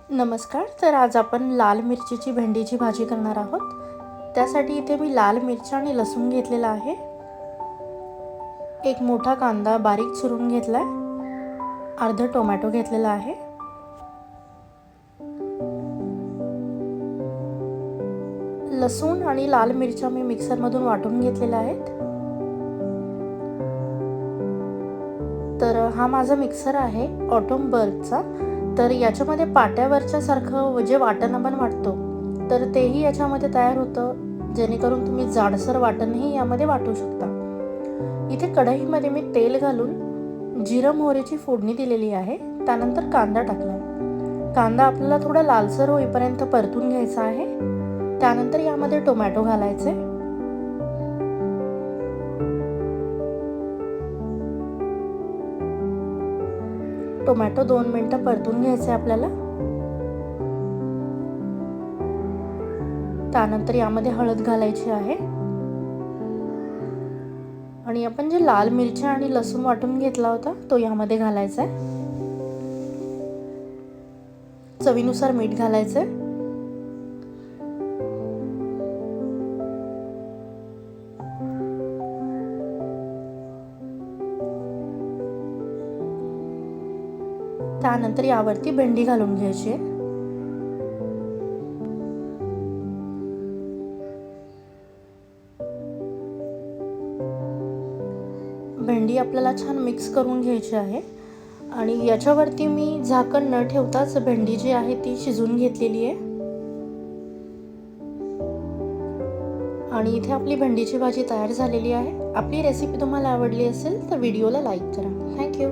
नमस्कार. तर आज आपण लाल मिरचीची भेंडीची भाजी करणार आहोत. त्यासाठी इथे मी लाल मिरच्या आणि लसूण घेतलेला आहे. एक मोठा कांदा बारीक चिरून घेतलाय. अर्धा टोमॅटो घेतलेला आहे. लसूण आणि लाल मिरच्या मी मिक्सरमधून वाटून घेतलेल्या आहेत. तर हा माझा मिक्सर आहे ऑटोमबर्गचा. तर याच्यामध्ये पाट्यावरच्या सारखं जे वाटण आपण वाटतो तर तेही याच्यामध्ये तयार होतं, जेणेकरून तुम्ही जाडसर वाटणही यामध्ये वाटू शकता. इथे कढईमध्ये मी तेल घालून जिरं मोहरीची फोडणी दिलेली आहे. त्यानंतर कांदा टाकला. कांदा आपल्याला थोडा लालसर होईपर्यंत परतून घ्यायचा आहे. त्यानंतर यामध्ये टोमॅटो घालायचे. टोमॅटो 2 मिनिटं परतून घ्यायचे आपल्याला. त्यानंतर यामध्ये हळद घालायची आहे आणि आपण जे लाल मिरच्या आणि लसूण वाटून घेतला होता तो यामध्ये घालायचा आहे. चवीनुसार मीठ घालायचे. त्यानंतर यावरती भेंडी घालून घ्यायची. भेंडी आपल्याला छान मिक्स करून घ्यायची आहे आणि याच्यावरती मी झाकण न ठेवताच भेंडी जी आहे ती शिजवून घेतलेली आहे. आणि इथे आपली भेंडीची भाजी तयार झालेली आहे. आपली रेसिपी तुम्हाला आवडली असेल तर व्हिडिओला लाईक करा. थँक्यू.